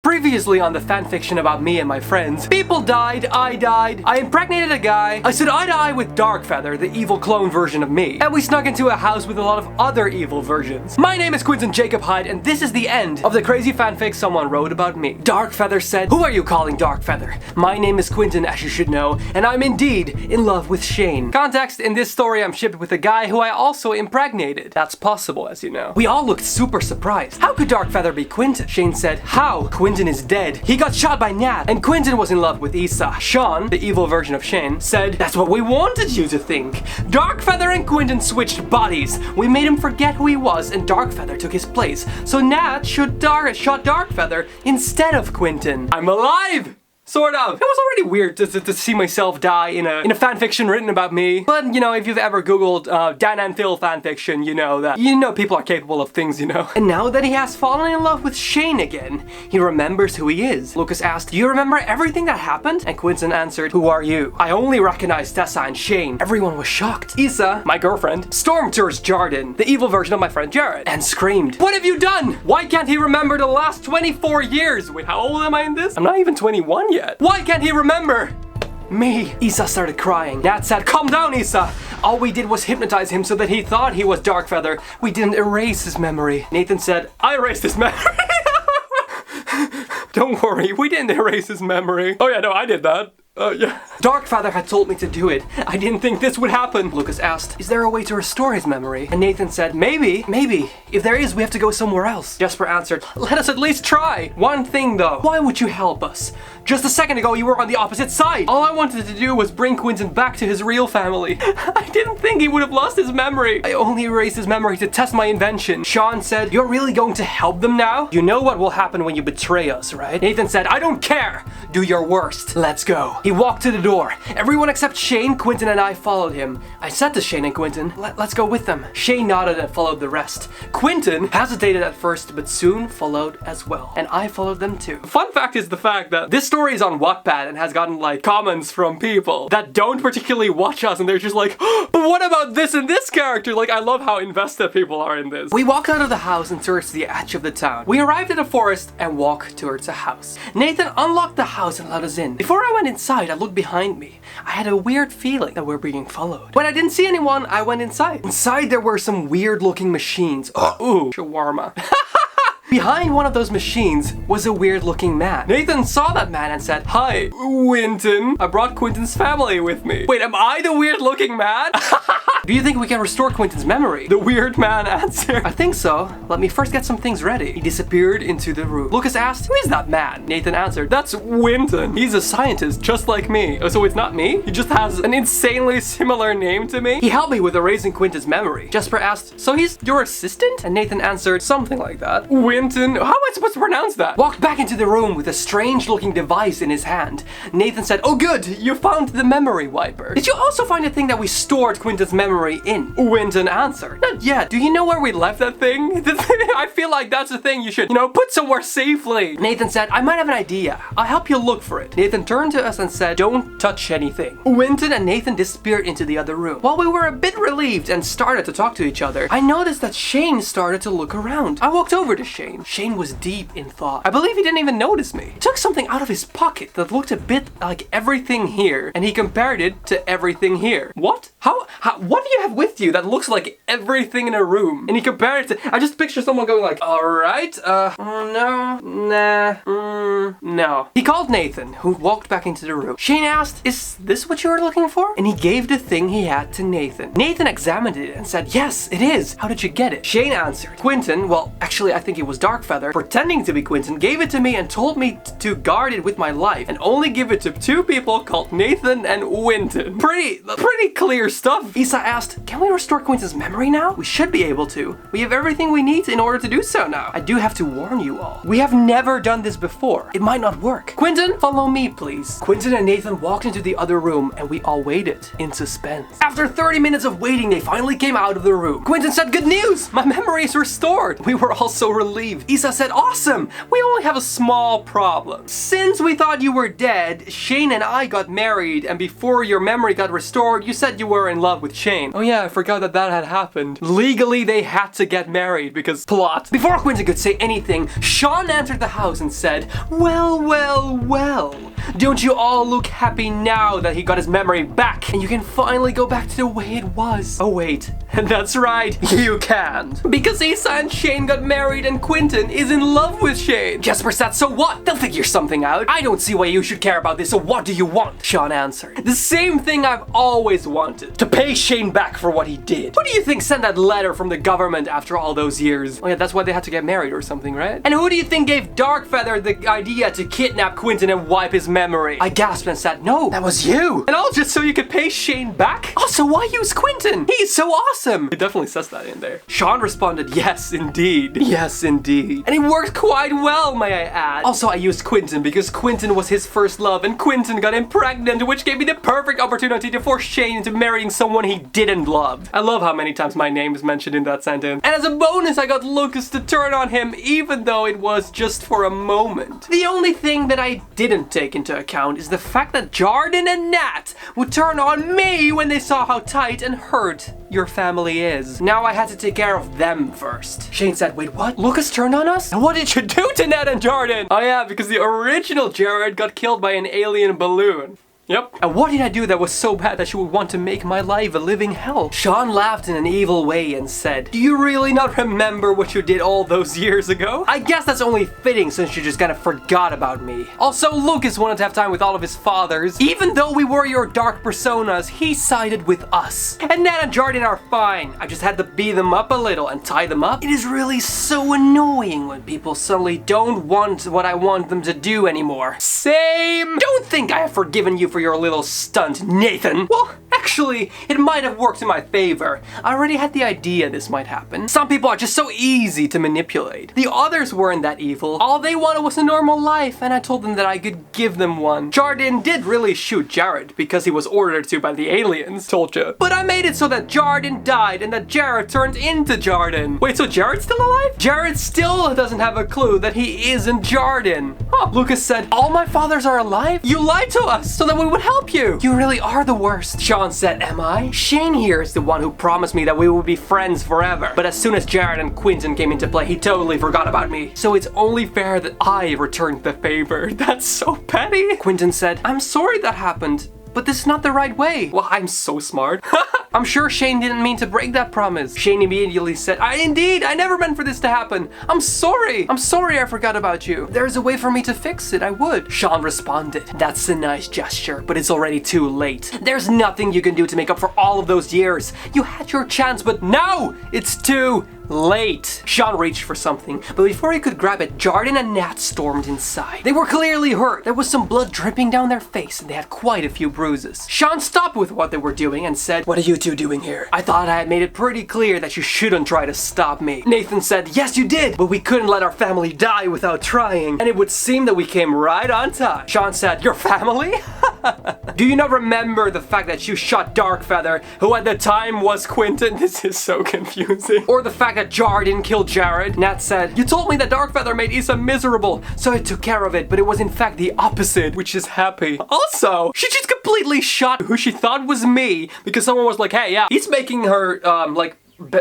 Previously on the fanfiction about me and my friends, people died, I died, I impregnated a guy, I said eye to eye with Darkfeather, the evil clone version of me, and we snuck into a house with a lot of other evil versions. My name is Quinten Jacob Hyde, and this is the end of the crazy fanfic someone wrote about me. Darkfeather said, "Who are you calling Darkfeather? My name is Quinten, as you should know, and I'm indeed in love with Shane." Context, in this story I'm shipped with a guy who I also impregnated. That's possible, as you know. We all looked super surprised. How could Darkfeather be Quinten? Shane said, "How? Quinten is dead. He got shot by Nat, and Quinten was in love with Isa." Sean, the evil version of Shane, said, "That's what we wanted you to think. Darkfeather and Quinten switched bodies. We made him forget who he was, and Darkfeather took his place. So Nat shot Darkfeather instead of Quinten. I'm alive! Sort of. It was already weird to see myself die in a fanfiction written about me. But, you know, if you've ever googled Dan and Phil fanfiction, you know people are capable of things, you know. And now that he has fallen in love with Shane again, he remembers who he is. Lucas asked, "Do you remember everything that happened?" And Quinten answered, "Who are you?" "I only recognize Tessa and Shane." Everyone was shocked. Isa, my girlfriend, stormed towards Jordan, the evil version of my friend Jared, and screamed, "What have you done? Why can't he remember the last 24 years? Wait, how old am I in this? I'm not even 21 yet. Why can't he remember me?" Isa started crying. Nat said, "Calm down, Isa. All we did was hypnotize him so that he thought he was Darkfeather. We didn't erase his memory." Nathan said, "I erased his memory." "Don't worry, we didn't erase his memory." "Oh yeah, no, I did that. Yeah." "Darkfeather had told me to do it. I didn't think this would happen." Lucas asked, "Is there a way to restore his memory?" And Nathan said, Maybe. If there is, we have to go somewhere else." Jesper answered, "Let us at least try. One thing though, why would you help us? Just a second ago, you were on the opposite side. All I wanted to do was bring Quinten back to his real family. I didn't think he would have lost his memory. I only erased his memory to test my invention." Sean said, "You're really going to help them now? You know what will happen when you betray us, right?" Nathan said, "I don't care. Do your worst. Let's go." He walked to the door. Everyone except Shane, Quinten, and I followed him. I said to Shane and Quinten, let's go with them." Shane nodded and followed the rest. Quinten hesitated at first, but soon followed as well. And I followed them too. Fun fact is the fact that this story is on Wattpad and has gotten like comments from people that don't particularly watch us, and they're just like, "Oh, but what about this and this character?" Like, I love how invested people are in this. We walked out of the house and towards the edge of the town. We arrived at a forest and walked towards a house. Nathan unlocked the house and let us in. Before I went inside, I looked behind me. I had a weird feeling that we're being followed. When I didn't see anyone, I went inside. Inside there were some weird looking machines. Ooh, shawarma. Behind one of those machines was a weird-looking man. Nathan saw that man and said, "Hi, Quinten. I brought Quinten's family with me." Wait, am I the weird-looking man? "Do you think we can restore Quinten's memory?" the weird man answered. "I think so. Let me first get some things ready." He disappeared into the room. Lucas asked, "Who is that man?" Nathan answered, "That's Quinten. He's a scientist just like me." "Oh, so it's not me? He just has an insanely similar name to me?" He helped me with erasing Quinten's memory. Jesper asked, "So he's your assistant?" And Nathan answered, "Something like that." Quinten, how am I supposed to pronounce that? Walked back into the room with a strange looking device in his hand. Nathan said, "Oh good, you found the memory wiper. Did you also find a thing that we stored Quinten's memory in?" Quinten answered, "Not yet. Do you know where we left that thing?" I feel like that's the thing you should, put somewhere safely. Nathan said, "I might have an idea. I'll help you look for it." Nathan turned to us and said, "Don't touch anything." Quinten and Nathan disappeared into the other room. While we were a bit relieved and started to talk to each other, I noticed that Shane started to look around. I walked over to Shane. Shane was deep in thought. I believe he didn't even notice me. He took something out of his pocket that looked a bit like everything here, and he compared it to everything here. What? How what do you have with you that looks like everything in a room? And he compared it to, I just picture someone going like, "Alright, no, nah, no." He called Nathan, who walked back into the room. Shane asked, "Is this what you were looking for?" And he gave the thing he had to Nathan. Nathan examined it and said, "Yes, it is. How did you get it?" Shane answered, "Quinten, well, actually I think it was Darkfeather, pretending to be Quinten, gave it to me and told me to guard it with my life and only give it to two people called Nathan and Quinten." Pretty clear stuff. Isa asked, "Can we restore Quinten's memory now?" "We should be able to. We have everything we need in order to do so now. I do have to warn you all. We have never done this before. It might not work. Quinten, follow me, please." Quinten and Nathan walked into the other room and we all waited in suspense. After 30 minutes of waiting, they finally came out of the room. Quinten said, "Good news! My memory is restored." We were all so relieved. Isa said, "Awesome! We only have a small problem. Since we thought you were dead, Shane and I got married, and before your memory got restored, you said you were in love with Shane. Shane. Oh yeah, I forgot that that had happened. Legally, they had to get married because plot. Before Quinten could say anything, Sean entered the house and said, well, well, well. Don't you all look happy now that he got his memory back and you can finally go back to the way it was? Oh wait, that's right, you can't. Because Isa and Shane got married and Quinten is in love with Shane. Jesper said, so what? They'll figure something out. I don't see why you should care about this, so what do you want? Sean answered, the same thing I've always wanted. To pay Shane back for what he did. Who do you think sent that letter from the government after all those years? Oh yeah, that's why they had to get married or something, right? And who do you think gave Darkfeather the idea to kidnap Quinten and wipe his memory? I gasped and said, no, that was you. And all just so you could pay Shane back? Also, why use Quinten? He's so awesome. It definitely says that in there. Sean responded, yes, indeed. Yes, indeed. And it worked quite well, may I add. Also, I used Quinten because Quinten was his first love and Quinten got impregnated, which gave me the perfect opportunity to force Shane into marrying someone he didn't love. I love how many times my name is mentioned in that sentence. And as a bonus, I got Lucas to turn on him even though it was just for a moment. The only thing that I didn't take into account is the fact that Jordan and Nat would turn on me when they saw how tight and hurt your family is. Now I had to take care of them first. Shane said, wait, what? Lucas turned on us? And what did you do to Nat and Jordan? Oh yeah, because the original Jared got killed by an alien balloon. Yep. And what did I do that was so bad that you would want to make my life a living hell? Sean laughed in an evil way and said, do you really not remember what you did all those years ago? I guess that's only fitting since you just kind of forgot about me. Also, Lucas wanted to have time with all of his fathers. Even though we were your dark personas, he sided with us. And Nat and Jordan are fine. I just had to beat them up a little and tie them up. It is really so annoying when people suddenly don't want what I want them to do anymore. Same! Don't think I have forgiven you for your little stunt, Nathan. Well, actually, it might have worked in my favor. I already had the idea this might happen. Some people are just so easy to manipulate. The others weren't that evil. All they wanted was a normal life, and I told them that I could give them one. Jordan did really shoot Jared because he was ordered to by the aliens, told you. But I made it so that Jordan died and that Jared turned into Jordan. Wait, so Jared's still alive? Jared still doesn't have a clue that he isn't Jordan. Huh. Lucas said, all my fathers are alive? You lied to us so that we would help you. You really are the worst. Sean said, am I? Shane here is the one who promised me that we would be friends forever. But as soon as Jared and Quinten came into play, he totally forgot about me. So it's only fair that I returned the favor. That's so petty. Quinten said, I'm sorry that happened, but this is not the right way. Well, I'm so smart. I'm sure Shane didn't mean to break that promise. Shane immediately said, Indeed, I never meant for this to happen. I'm sorry I forgot about you. There's a way for me to fix it, I would. Sean responded, that's a nice gesture, but it's already too late. There's nothing you can do to make up for all of those years. You had your chance, but now it's too late. Sean reached for something, but before he could grab it, Jordan and Nat stormed inside. They were clearly hurt. There was some blood dripping down their face, and they had quite a few bruises. Sean stopped with what they were doing and said, what are you two doing here? I thought I had made it pretty clear that you shouldn't try to stop me. Nathan said, yes, you did, but we couldn't let our family die without trying, and it would seem that we came right on time. Sean said, your family? Do you not remember the fact that you shot Darkfeather, who at the time was Quinten? This is so confusing. Or the fact that Jordan killed Jared? Nat said, you told me that Darkfeather made Isa miserable, so I took care of it, but it was in fact the opposite, which is happy. Also, she just completely shot who she thought was me because someone was like, hey, yeah, he's making her,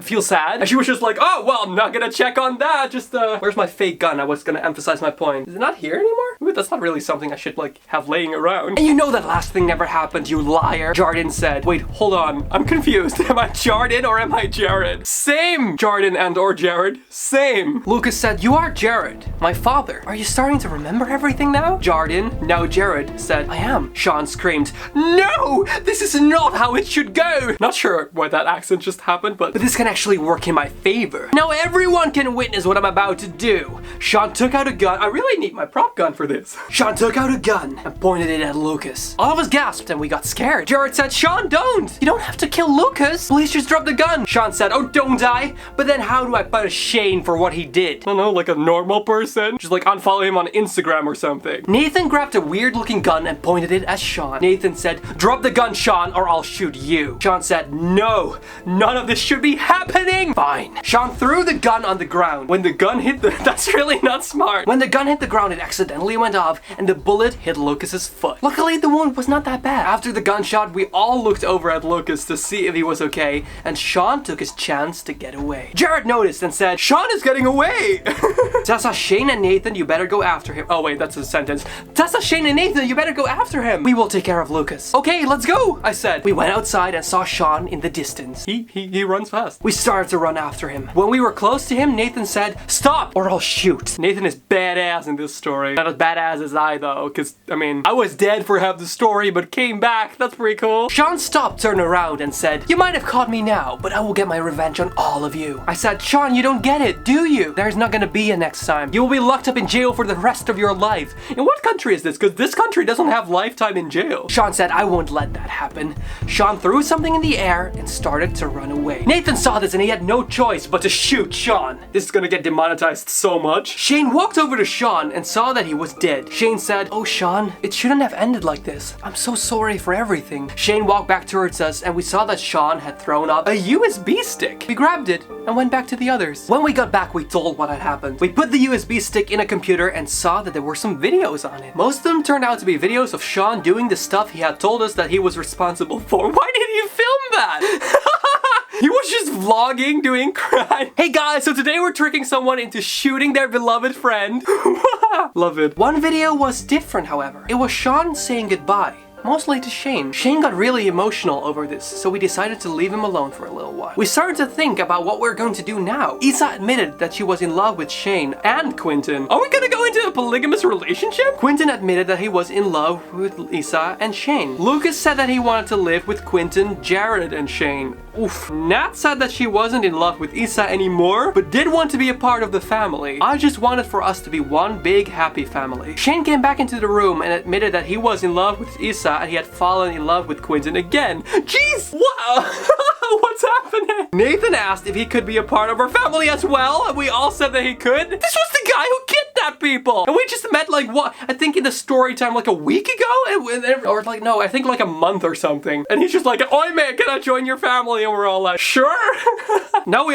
feel sad. And she was just like, oh, well, I'm not gonna check on that. Just, where's my fake gun? I was gonna emphasize my point. Is it not here anymore? Ooh, that's not really something I should, have laying around. And you know that last thing never happened, you liar. Jordan said, wait, hold on. I'm confused. Am I Jordan or am I Jared? Same, Jordan and or Jared. Same. Lucas said, you are Jared, my father. Are you starting to remember everything now? Jordan, now Jared, said, I am. Sean screamed, no, this is not how it should go. Not sure why that accent just happened, but this can actually work in my favor. Now everyone can witness what I'm about to do. Sean took out a gun. I really need my prop gun for this. Sean took out a gun and pointed it at Lucas. All of us gasped and we got scared. Jared said, Sean, don't! You don't have to kill Lucas. Please just drop the gun. Sean said, oh, don't I? But then how do I punish Shane for what he did? I don't know, like a normal person? Just unfollow him on Instagram or something. Nathan grabbed a weird looking gun and pointed it at Sean. Nathan said, drop the gun, Sean, or I'll shoot you. Sean said, no, none of this should be happening. Fine. Sean threw the gun on the ground. When the gun hit the... That's really not smart. When the gun hit the ground, it accidentally went off and the bullet hit Lucas's foot. Luckily, the wound was not that bad. After the gunshot, we all looked over at Lucas to see if he was okay, and Sean took his chance to get away. Jared noticed and said, "Sean is getting away!" Tessa, Shane, and Nathan, you better go after him. Oh wait, that's a sentence. Tessa, Shane, and Nathan, you better go after him. We will take care of Lucas. Okay, let's go, I said. We went outside and saw Sean in the distance. He runs fast. We started to run after him. When we were close to him, Nathan said, "Stop or I'll shoot." Nathan is badass in this story. Not as badass as I though, because I mean, I was dead for half the story but came back. That's pretty cool. Sean stopped, turned around and said, "You might have caught me now, but I will get my revenge on all of you." I said, "Sean, you don't get it, do you? There's not gonna be a next time. You will be locked up in jail for the rest of your life." In what country is this? Because this country doesn't have lifetime in jail. Sean said, "I won't let that happen." Sean threw something in the air and started to run away. Nathan saw this and he had no choice but to shoot Sean. This is gonna get demonetized so much. Shane walked over to Sean and saw that he was dead. Shane said, "Oh Sean, it shouldn't have ended like this. I'm so sorry for everything." Shane walked back towards us and we saw that Sean had thrown up a USB stick. We grabbed it and went back to the others. When we got back, we told what had happened. We put the USB stick in a computer and saw that there were some videos on it. Most of them turned out to be videos of Sean doing the stuff he had told us that he was responsible for. Why did he film that? He was just vlogging, doing crime. Hey guys, so today we're tricking someone into shooting their beloved friend. Love it. One video was different, however. It was Sean saying goodbye. Mostly to Shane. Shane got really emotional over this, so we decided to leave him alone for a little while. We started to think about what we're going to do now. Isa admitted that she was in love with Shane and Quinten. Are we gonna go into a polygamous relationship? Quinten admitted that he was in love with Isa and Shane. Lucas said that he wanted to live with Quinten, Jared, and Shane. Oof. Nat said that she wasn't in love with Isa anymore, but did want to be a part of the family. I just wanted for us to be one big happy family. Shane came back into the room and admitted that he was in love with Isa and he had fallen in love with Quinten again. Jeez! What? What's happening? Nathan asked if he could be a part of our family as well, and we all said that he could. This was the guy who kidnapped people! And we just met like, what? I think in the story time like a week ago? Or like, no, I think like a month or something. And he's just like, "Oi man, can I join your family?" And we're all like, "Sure." Now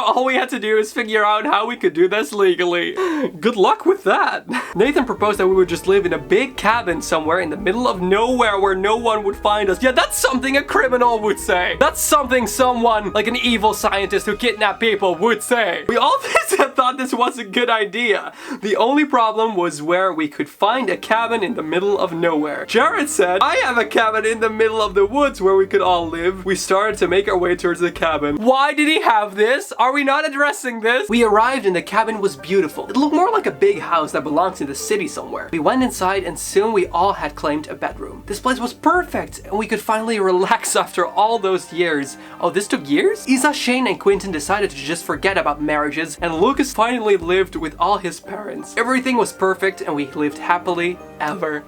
all we had to do is figure out how we could do this legally. Good luck with that. Nathan proposed that we would just live in a big cabin somewhere in the middle of nowhere where no one would find us. Yeah, that's something a criminal would say. That's something someone like an evil scientist who kidnapped people would say. We all thought this was a good idea. The only problem was where we could find a cabin in the middle of nowhere. Jared said, "I have a cabin in the middle of the woods where we could all live." We started to make our way towards the cabin. Why did he have this? Are we not addressing this? We arrived and the cabin was beautiful. It looked more like a big house that belongs in the city somewhere. We went inside and soon we all had claimed a bedroom. This place was perfect and we could finally relax after all those years. Oh, this took years? Isa, Shane, and Quinten decided to just forget about marriages and Lucas finally lived with all his parents. Everything was perfect and we lived happily ever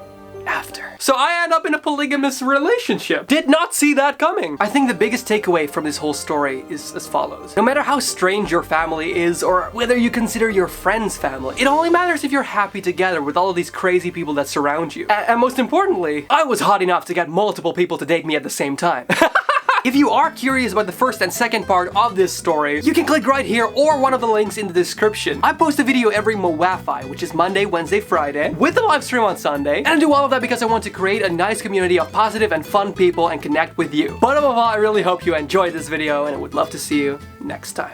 after. So I end up in a polygamous relationship. Did not see that coming. I think the biggest takeaway from this whole story is as follows. No matter how strange your family is or whether you consider your friends family, it only matters if you're happy together with all of these crazy people that surround you. And most importantly, I was hot enough to get multiple people to date me at the same time. If you are curious about the first and second part of this story, you can click right here or one of the links in the description. I post a video every MoWeFi, which is Monday, Wednesday, Friday, with a live stream on Sunday. And I do all of that because I want to create a nice community of positive and fun people and connect with you. But above all, I really hope you enjoyed this video and I would love to see you next time.